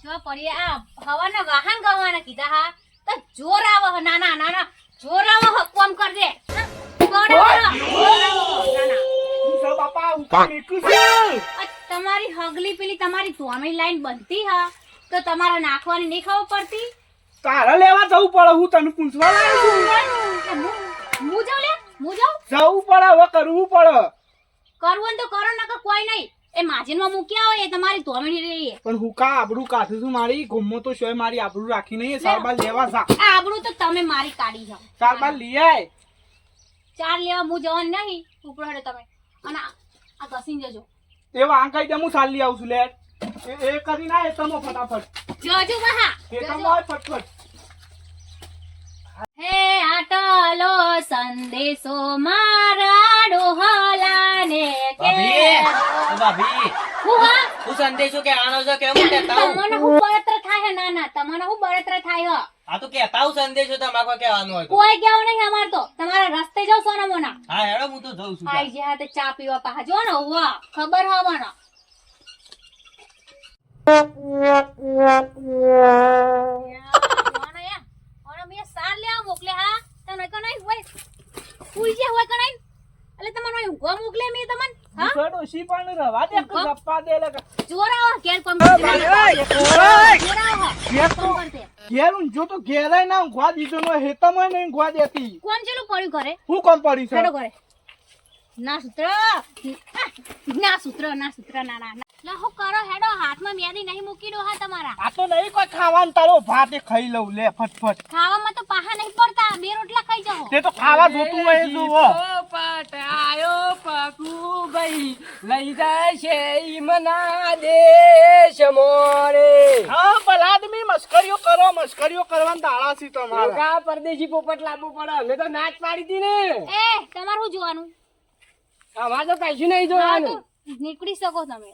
જો પડી આ હવાના વાહન ગવાના કીધા હા તો જોર આવ ના ના ના ના જોર આવ કોમ કર દે તમારી હગલી પેલી તમારી ધોમી લાઈન બનતી હા તો તમારે નાખવાની નહીં ખબર પડતી તારા લેવા જવું પડે હું તને પૂછવા લાવ્યો છું હું જાઉં લે હું જાઉં જવું પડે હવે કરવું પડે કરવું તો કરો નકર કોઈ નહીં એ માજીનમાં મૂક્યા હોય એ તમારી ધોમી રહી પણ હું કા આબરૂ કાઢું છું મારી ગોમો તો શોય મારી આબરૂ રાખી નહીં સારબાર લેવા જા આબરૂ તો તમે મારી કાઢી જાવ સારબાર લઈ આય ચાર લેવા હું જવાનું નહીં ઉપર હેડો તમે અને આ ઘસીને જજો એવા આંકાઈ દે હું સાલ લઈ આવું છું લે એ કરી ના એ તમો ફટાફટ જજો બહા એ તમો ફટફટ હે આટલો સંદેશો મારા ડોહલાને કે ભાભી હુઆ હું સંદેશો કે આનો છે કેમ કહેતા હું તમને હું બળતરા થાય ના ના તમને હું બળતરા થાય આ તો કહેતા હું સંદેશો તમારે કહેવાનું હોય તો કોઈ કેવું નહીં અમાર તો તમારા રસ્તે જાવ સોના મોના હા હેડો હું તો જઉં છું આઈ જે હાથે ચા પીવા પાહા જો ને વાહ ખબર હવાના મોકલે હા તને કનાઈ હોય ફૂલ જે હોય કનાઈ એટલે તમને ઊંઘવા મોકલે મે તમને હા ડોશી પણ રવા દે કે ગપ્પા દે લે જોરાવા કેર કોમ ઘેરું જો તો ઘેરાય ના ઊંઘવા દીધો નો હેતમાં નહીં ઊંઘવા દેતી કોમ ચેલું પડ્યું ઘરે હું કોમ પડી છે હેડો ઘરે ના સૂત્ર ના ના લા હું કરો હેડો હાથમાં મેદી નહીં મૂકી દો હા તમારા આ તો નહીં કોઈ ખાવાનું તારો ભાતે ખાઈ લઉં લે ફટફટ ખાવામાં તો પાહા નહીં પડતા બે રોટલા ખાઈ જાઓ તે તો ખાવા જોતું હોય જુઓ પોપટ આયો પકુભાઈ લઈ જાય છે ઈમના દેશ મોરે હા ભલા આદમી મસ્કરીઓ કરવાના દાડા છે તમારા કા પરદેશી પોપટ લાવવું પડે અમે તો નાચ પાડી હતી ને એ તમારું શું જોવાનું અમારે તો કશું નહીં જોવાનું નીકળી શકો તમે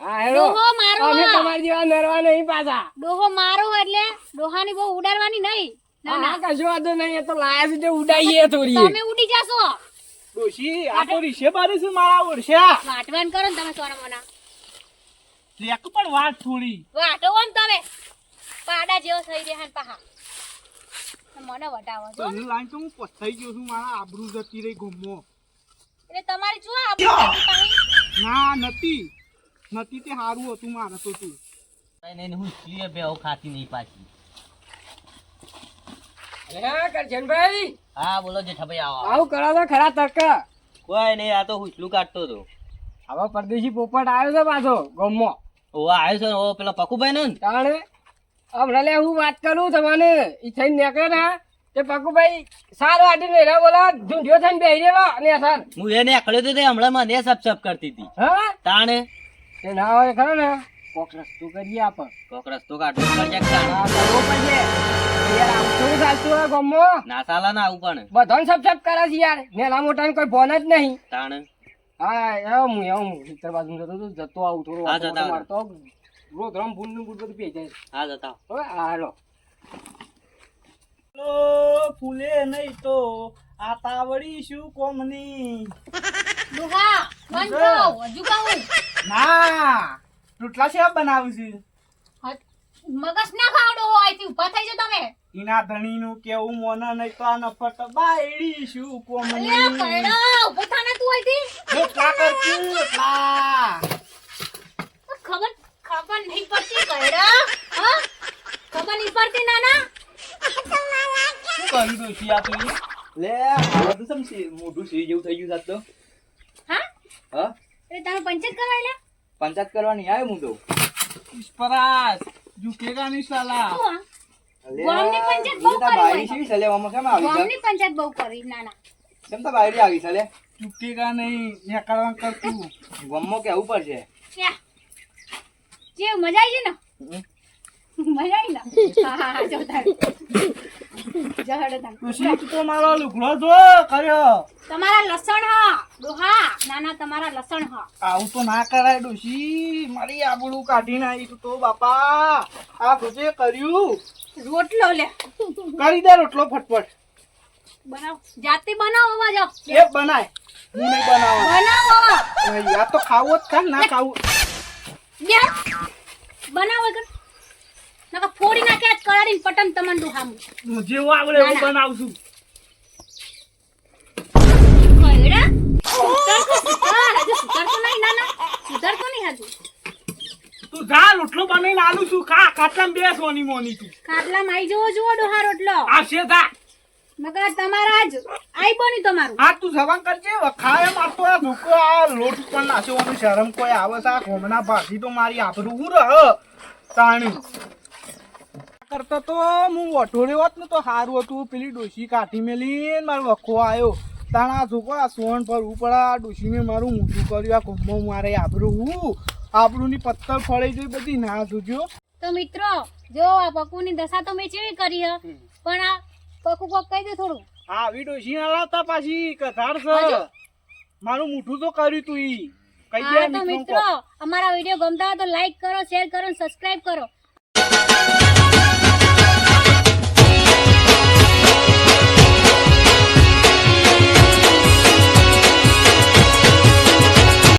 હા હેડો ડોહો મારો અમે તમારી જેવા નરવા નહીં પાછા ડોહો મારો એટલે ડોહાની બહુ ઉડાડવાની નહીં ના ના કશું વાંધો નહીં એ તો લાયા છે તે ઉડાઈએ થોડી તમે ઉડી જાશો ડોશી આ તો રીશે બારી છે મારા ઓરશા વાટવાન કરો ને તમે સોના મોના લેક પણ વાત થોડી વાટો આમ તમે પાડા જેવો થઈ રહ્યા પાહા મને વટાવો તો એ લાઈન તો હું પથાઈ ગયો છું મારા આબરૂ જતી રહી ગમો એટલે તમારી શું આબરૂ ના નથી તે હારું હતું મારે તો તું નહીં હું છીએ બે ખાતી નહીં પાછી હે કરજનભાઈ હા બોલો જેઠાભાઈ આવો આવું કરો તો ખરા તક કોઈ નહીં આ તો હુસલું કાઢતો હતો હવે પરદેશી પોપટ આવ્યો છે પાછો ગમો ઓ આવ્યો છે ઓ પેલા પકુભાઈ નો ને તાણે હમણાં લે હું વાત કરું તમને ઈ થઈને નીકળે ને તે પકુભાઈ સાર વાટીને રે બોલા ઢૂંઢ્યો થઈને બેહી રહેલો અને સર હું એને આખડ્યો તો તે હમણાં મને સપ કરતી હતી હા તાણે તે ના હોય ખરો ને કોક રસ્તો કરીએ આપણે કોક રસ્તો કાઢવો પડશે કે તાણે? હા કરવો પડશે યાર આમ થોડું ચાલતું હોય ગમો ના સાલા ના આવું પણ બધાને સબ કરે છે યાર નેના મોટાને કોઈ ફોન જ નહીં તાણે હા હું મિત્ર બાજુ જતો આવું થોડું હા, જતા આવો. મારતો રોજ રમ ભૂલ નું બધું પી જાય હા જતા હવે હાલો ફૂલે નહીં તો આ તાવડી શું કોમની ડોહા બંધ કરો હજુ કહું ના રોટલા છે બનાવું છું મગજ ના ખાવડો હોય થી ઉભા થઈ જાવ તમે ઈના ધણી નું કેવું મોના નહીં તો આ નફટ બાયડી શું કોમની અલ્યા કયડા ઉભો થાને તું અહીંથી રોટલા કરતી રોટલા ખબર નહીં પડતી કયડા હા ખબર નહીં પડતી નાના શું કર્યું ડોશી આ તું લે આ તો સમસી મોઢું સી જેવું થઈ ગયું સાત તો હા હા એ તારું પંચાયત કરવા લે પંચાયત કરવાની આવ્યો હું તો ઇસ્પરાસ ઝુકેગા નહીં સાલા શું ગામની પંચાયત બહુ કરી બાયરી છે સલે મામા કેમ આવી ગામની પંચાયત બહુ કરી નાના કેમ તો બાયરી આવી સલે ઝુકેગા નહીં નેકળવા કરતું ગમો કેવું પડશે ક્યાં જે મજા આવી છે ને મજા આવી ને હા જો તાર પછી તો મારો લુગડો જો કર્યો તમારા લસણ હા ડોહા નાના તમારા લસણ હા આવું તો ના કરાય ડોશી મારી આબડું કાઢી નાઈ તું તો બાપા આ ખુદે કર્યું રોટલો લે કરી દે રોટલો ફટફટ બનાવ જાતે બનાવવા જાવ એ બનાય હું નહીં બનાવવા બનાવો આ તો ખાવું જ ખા ના ખાવું બે બનાવો કર નકર ફોડી નાખે આજ કળાડીને પટન તમન ડુહામું. જેવો આવડે એવું બનાવશું. કયડા? હજુ સુધરતો નહીં નાના. સુધરતો નહીં હજુ. તું જા રોટલો બનાવીને આલું છું ખા ખાટલામાં બેસ મોની મોની તું ખાટલામાં આઈ જવો જુઓ ડોહા રોટલો. આવશે જા મગર તમારા જ આઈ બની તમારું. હા તું જવાન કરજે ખાય મારતો આ ધોકો આ લોટ પણ નાસવાનું શરમ કોઈ આવે છે આ કોમના ભાગી તો મારી આબરૂ હું રહ તાણી કરતો તો હું વઠોડ્યો હોત ને તો સારું હતું પેલી ડોશી કાઢી મેલી મારો વખો આવ્યો તાણા આ ધોકો આ સોન પર ઉપર આ ડોશીને મારું મોટું કર્યું આ કોમમાં મારે આબરૂ હું આબરૂની પત્તર ફળી ગઈ બધી ના જોજો. તો મિત્રો જો આ પકુની દશા તો મેં ચેવી કરી હ પણ આ પકુ કોક કહી દે થોડું. હા આવી ડોશી ના લાવતા પાછી કથાર છે મારું મોઢું તો કર્યું તું ઈ કઈ હા તો મિત્રો અમારા વિડીયો ગમતા હોય તો લાઈક કરો, શેર કરો અને સબસ્ક્રાઇબ કરો.